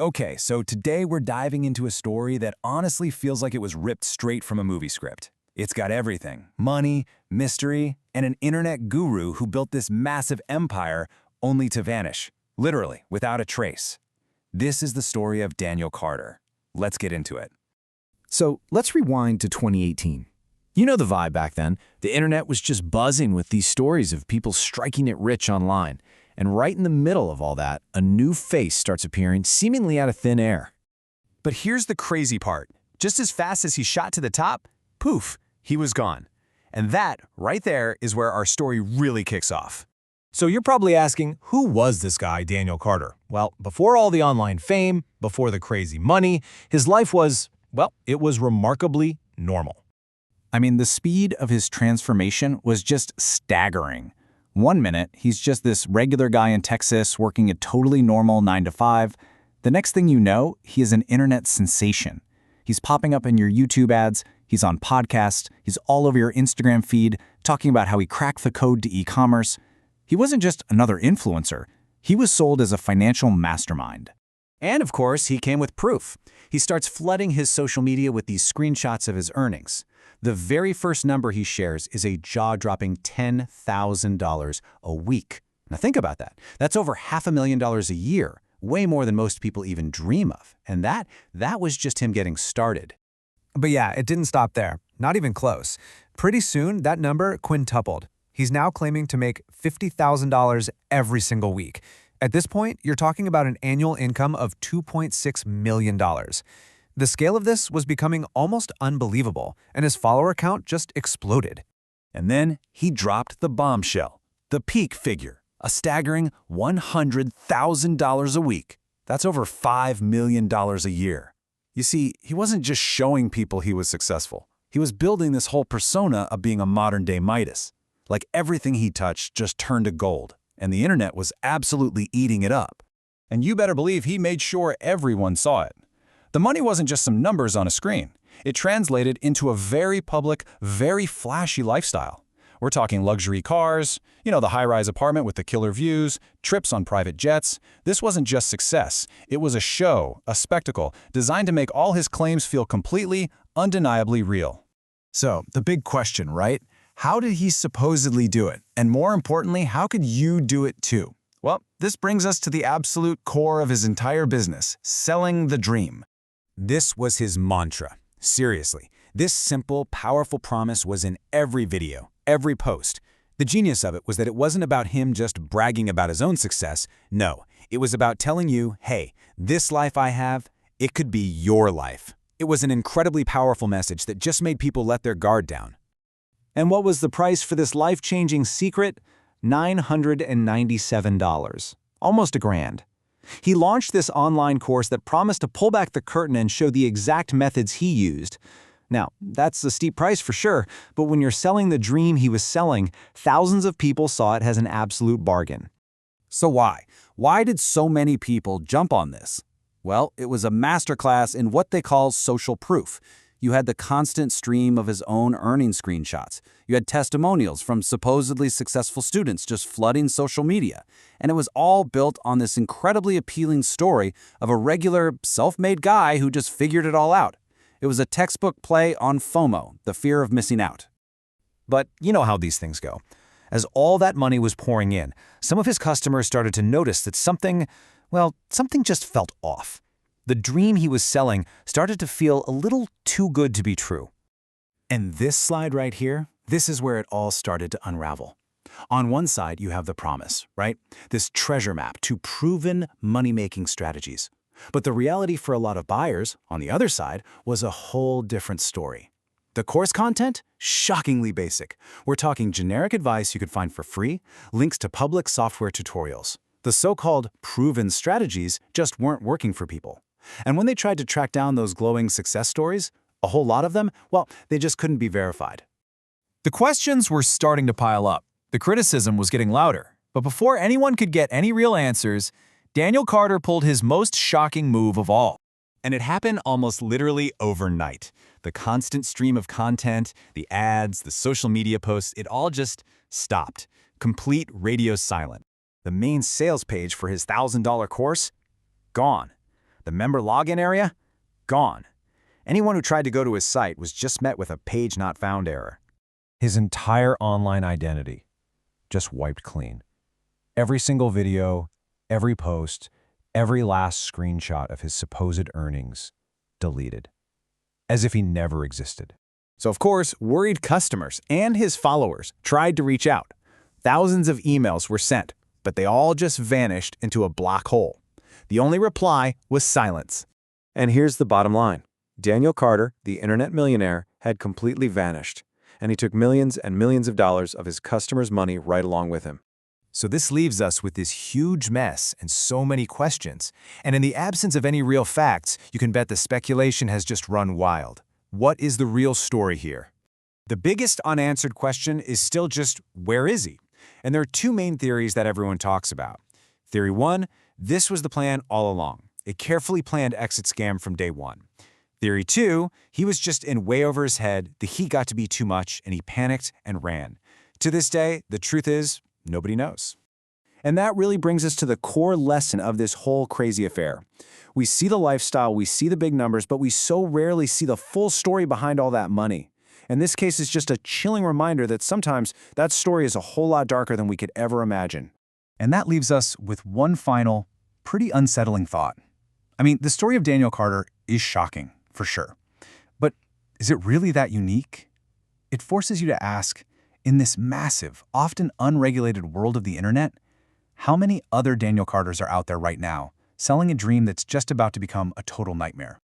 Okay, so today we're diving into a story that honestly feels like it was ripped straight from a movie script. It's got everything: money, mystery, and an internet guru who built this massive empire only to vanish, literally, without a trace. This is the story of Daniel Carter. Let's get into it. So let's rewind to 2018. You know the vibe back then. The internet was just buzzing with these stories of people striking it rich online. And right in the middle of all that, a new face starts appearing seemingly out of thin air. But here's the crazy part. Just as fast as he shot to the top, poof, he was gone. And that, right there, is where our story really kicks off. So you're probably asking, who was this guy, Daniel Carter? Well, before all the online fame, before the crazy money, his life was, well, it was remarkably normal. I mean, the speed of his transformation was just staggering. One minute, he's just this regular guy in Texas working a totally normal 9 to 5. The next thing you know, he is an internet sensation. He's popping up in your YouTube ads, he's on podcasts, he's all over your Instagram feed, talking about how he cracked the code to e-commerce. He wasn't just another influencer. He was sold as a financial mastermind. And of course, he came with proof. He starts flooding his social media with these screenshots of his earnings. The very first number he shares is a jaw-dropping $10,000 a week. Now think about that. That's over $500,000 a year, way more than most people even dream of. And that was just him getting started. But yeah, it didn't stop there. Not even close. Pretty soon, that number quintupled. He's now claiming to make $50,000 every single week. At this point, you're talking about an annual income of $2.6 million. The scale of this was becoming almost unbelievable, and his follower count just exploded. And then he dropped the bombshell, the peak figure, a staggering $100,000 a week. That's over $5 million a year. You see, he wasn't just showing people he was successful. He was building this whole persona of being a modern-day Midas. Like everything he touched just turned to gold, and the internet was absolutely eating it up. And you better believe he made sure everyone saw it. The money wasn't just some numbers on a screen. It translated into a very public, very flashy lifestyle. We're talking luxury cars, the high-rise apartment with the killer views, trips on private jets. This wasn't just success. It was a show, a spectacle, designed to make all his claims feel completely, undeniably real. So, the big question, right? How did he supposedly do it? And more importantly, how could you do it too? Well, this brings us to the absolute core of his entire business, selling the dream. This was his mantra. Seriously, this simple, powerful promise was in every video, every post. The genius of it was that it wasn't about him just bragging about his own success. No, it was about telling you, hey, this life I have, it could be your life. It was an incredibly powerful message that just made people let their guard down. And what was the price for this life-changing secret? $997, almost $1,000. He launched this online course that promised to pull back the curtain and show the exact methods he used. Now, that's a steep price for sure, but when you're selling the dream he was selling, thousands of people saw it as an absolute bargain. So why? Why did so many people jump on this? Well, it was a masterclass in what they call social proof. You had the constant stream of his own earning screenshots. You had testimonials from supposedly successful students just flooding social media. And it was all built on this incredibly appealing story of a regular, self-made guy who just figured it all out. It was a textbook play on FOMO, the fear of missing out. But you know how these things go. As all that money was pouring in, some of his customers started to notice that something just felt off. The dream he was selling started to feel a little too good to be true. And this slide right here, this is where it all started to unravel. On one side, you have the promise, right? This treasure map to proven money-making strategies. But the reality for a lot of buyers, on the other side, was a whole different story. The course content? Shockingly basic. We're talking generic advice you could find for free, links to public software tutorials. The so-called proven strategies just weren't working for people. And when they tried to track down those glowing success stories, a whole lot of them, well, they just couldn't be verified. The questions were starting to pile up. The criticism was getting louder. But before anyone could get any real answers, Daniel Carter pulled his most shocking move of all. And it happened almost literally overnight. The constant stream of content, the ads, the social media posts, it all just stopped. Complete radio silent. The main sales page for his $1,000 course? Gone. The member login area? Gone. Anyone who tried to go to his site was just met with a page not found error. His entire online identity just wiped clean. Every single video, every post, every last screenshot of his supposed earnings deleted, as if he never existed. So of course, worried customers and his followers tried to reach out. Thousands of emails were sent, but they all just vanished into a black hole. The only reply was silence. And here's the bottom line. Daniel Carter, the internet millionaire, had completely vanished, and he took millions and millions of dollars of his customers' money right along with him. So this leaves us with this huge mess and so many questions. And in the absence of any real facts, you can bet the speculation has just run wild. What is the real story here? The biggest unanswered question is still just, where is he? And there are two main theories that everyone talks about. Theory 1, this was the plan all along, a carefully planned exit scam from day one. Theory 2, he was just in way over his head, the heat got to be too much, and he panicked and ran. To this day, the truth is, nobody knows. And that really brings us to the core lesson of this whole crazy affair. We see the lifestyle, we see the big numbers, but we so rarely see the full story behind all that money. And this case is just a chilling reminder that sometimes that story is a whole lot darker than we could ever imagine. And that leaves us with one final, pretty unsettling thought. I mean, the story of Daniel Carter is shocking, for sure. But is it really that unique? It forces you to ask, in this massive, often unregulated world of the internet, how many other Daniel Carters are out there right now, selling a dream that's just about to become a total nightmare?